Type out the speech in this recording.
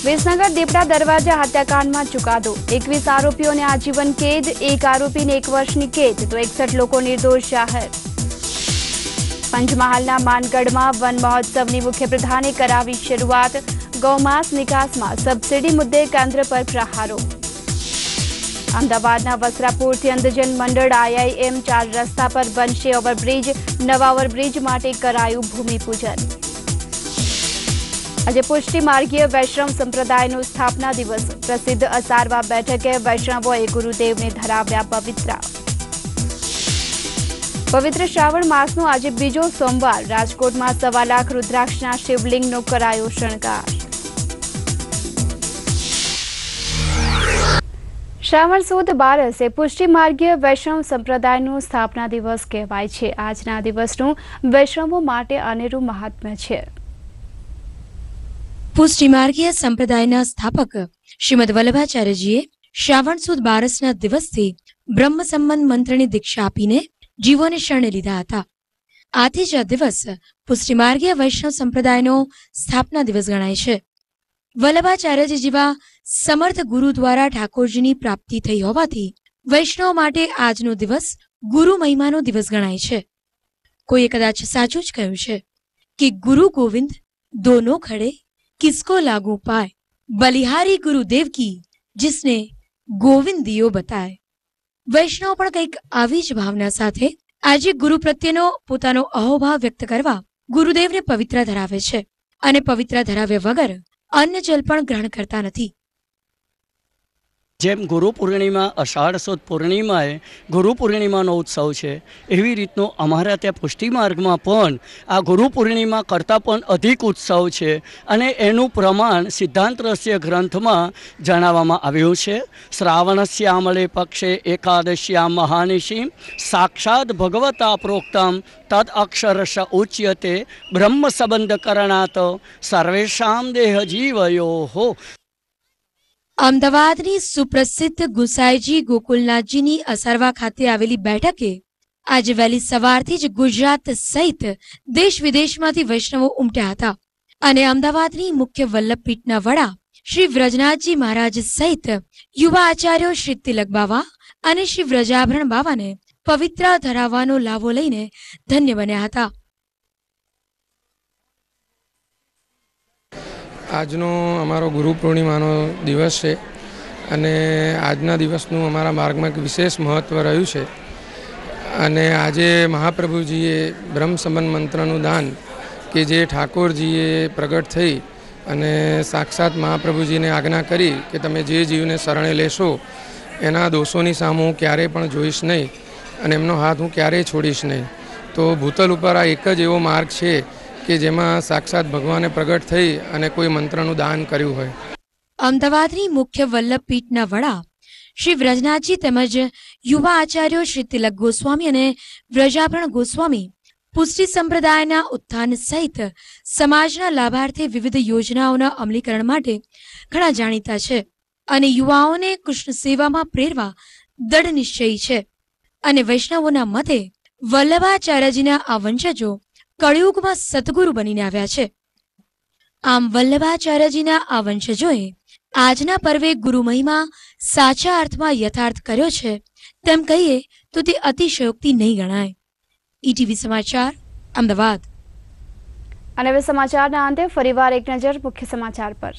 વિસનગર દીપડા દરવાજા હત્યાકાંડમાં ચુકાદો 21 આરોપીઓને આજીવન કેદ, એક આરોપીને 1 વર્ષની કેદ તો 61 લોકો નિર્દોષ જાહેર। પંચમહાલના માનગઢમાં વન મહોત્સવની મુખ્યપ્રધાને કરાવી શરૂઆત, ગૌમાંસ નિકાસમાં સબસિડી મુદ્દે કેન્દ્ર પર પ્રહારો। અમદાવાદના વસ્ત્રાપુરથી અંધજન મંડળ IIM 4 રસ્તા પર બનશે ઓવરબ્રિજ, નવા ઓવરબ્રિજ માટે કરાયું ભૂમિપૂજન। આજે પુષ્ટિ માર્ગીય વૈષ્ણવ સંપ્રદાયનો સ્થાપના દિવસ, પ્રસિદ્ધ અસારવા બેઠકે વૈષ્ણવોએ ગુરુદેવને ધરાવ્યા પવિત્ર। પવિત્ર શ્રાવણ માસનો આજે બીજો સોમવાર, રાજકોટમાં 1.25 લાખ રુદ્રાક્ષના શિવલિંગનો કરાયો શણગાર। શ્રાવણ સુદ 12 એ પુષ્ટિ માર્ગીય વૈષ્ણવ સંપ્રદાયનો સ્થાપના દિવસ કહેવાય છે। આજના દિવસનું વૈષ્ણવો માટે અનેરું મહાત્મ્ય છે। પુષ્ટિ માર્ગીય સંપ્રદાયના સ્થાપક શ્રીમદ વલ્લભાચાર્યજીએ શ્રાવણ સુદ 12ના દિવસથી બ્રહ્મ સંબંધ મંત્રની દીક્ષા આપીને જીવોને શરણે લીધા હતા। આથી જ આ દિવસ પુષ્ટિ માર્ગીય વૈષ્ણવ સંપ્રદાયનો સ્થાપના દિવસ ગણાય છે। વલ્લભાચાર્યજી જેવા સમર્થ ગુરુ દ્વારા ઠાકોરજીની પ્રાપ્તિ થઈ હોવાથી વૈષ્ણવ માટે આજનો દિવસ ગુરુ મહિમાનો દિવસ ગણાય છે। કોઈએ કદાચ સાચું જ કહ્યું છે કે ગુરુ ગોવિંદ દોનો ખડે किसको लागू पाए, बलिहारी गुरुदेव की जिसने गोविंद दियो बताए। वैष्णव પણ કંઈક આવી જ ભાવના સાથે આજે ગુરુ પ્રત્યેનો પોતાનો અહોભાવ વ્યક્ત કરવા ગુરુદેવને પવિત્ર ધરાવે છે અને પવિત્ર ધરાવ્યા વગર અન્ન જલ પણ ગ્રહણ કરતા નથી। જેમ ગુરુ પૂર્ણિમા અષાઢ સુદ પૂર્ણિમાએ ગુરુ પૂર્ણિમાનો ઉત્સવ છે, એવી રીતનો અમારા ત્યાં પુષ્ટિ માર્ગમાં પણ આ ગુરુ પૂર્ણિમા કરતાં પણ અધિક ઉત્સવ છે અને એનું પ્રમાણ સિદ્ધાંત રહસ્ય ગ્રંથમાં જણાવવામાં આવ્યું છે। શ્રાવણસ્યામલે પક્ષે એકાદશ્યામ મહાનિશિ સાક્ષાત ભગવતા પ્રોક્તમ તદ અક્ષરશ ઉચ્યતે બ્રહ્મ સંબંધ કરણાત સર્વેષામ દેહ જીવયો। અમદાવાદની સુપ્રસિદ્ધ ગુસાઈજી ગોકુલનાથજીની અસારવા ખાતે આવેલી બેઠકે આજે વહેલી સવારથી જ ગુજરાત સહિત દેશ વિદેશમાંથી વૈષ્ણવો ઉમટ્યા હતા અને અમદાવાદની મુખ્ય વલ્લભપીઠના વડા શ્રી વ્રજનાથજી મહારાજ સહિત યુવા આચાર્યો શ્રી તિલક બાવા અને શ્રી વ્રજાભરણ બાવાને પવિત્ર ધરાવવાનો લાભો લઈને ધન્ય બન્યા હતા। આજનો અમારો ગુરુ પૂર્ણિમાનો દિવસ છે અને આજના દિવસનું અમારા માર્ગમાં એક વિશેષ મહત્ત્વ રહ્યું છે અને આજે મહાપ્રભુજીએ બ્રહ્મ સંબંધ મંત્રનું દાન કે જે ઠાકોરજીએ પ્રગટ થઈ અને સાક્ષાત મહાપ્રભુજીને આજ્ઞા કરી કે તમે જે જીવને શરણે લેશો એના દોષોની સામે હું ક્યારેય પણ જોઈશ નહીં અને એમનો હાથ હું ક્યારેય છોડીશ નહીં। તો ભૂતલ ઉપર આ એક જ એવો માર્ગ છે કે જેમાં સાક્ષાત ભગવાને પ્રગટ થઈ અને કોઈ મંત્રનું દાન કર્યું હોય। અમદાવાદની મુખ્ય વલ્લભપીઠના વડા શ્રી વ્રજનાથજી તેમજ યુવા આચાર્યો શ્રી તિલક ગોસ્વામી અને વ્રજાભરણ ગોસ્વામી પુષ્ટિ સંપ્રદાયના ઉત્થાન સહિત સમાજના લાભાર્થે વિવિધ યોજનાઓના અમલીકરણ માટે ઘણા જાણીતા છે અને યુવાઓને કૃષ્ણ સેવામાં પ્રેરવા દૃઢ નિશ્ચયી છે અને વૈષ્ણવોના મતે વલ્લભાચાર્યજીના આ વંશજો કળિયુગમાં સતગુરુ બનીને આવ્યા છે। આમ વલ્લભાચાર્યજીના આ વંશજોએ આજના પર્વે ગુરુ મહિમા સાચા અર્થમાં યથાર્થ કર્યો છે તેમ કહીએ તો તે અતિશયોક્તિ નહીં ગણાય। ETV સમાચાર, અમદાવાદ। અને હવે સમાચારના અંતે ફરીવાર એક નજર મુખ્ય સમાચાર પર।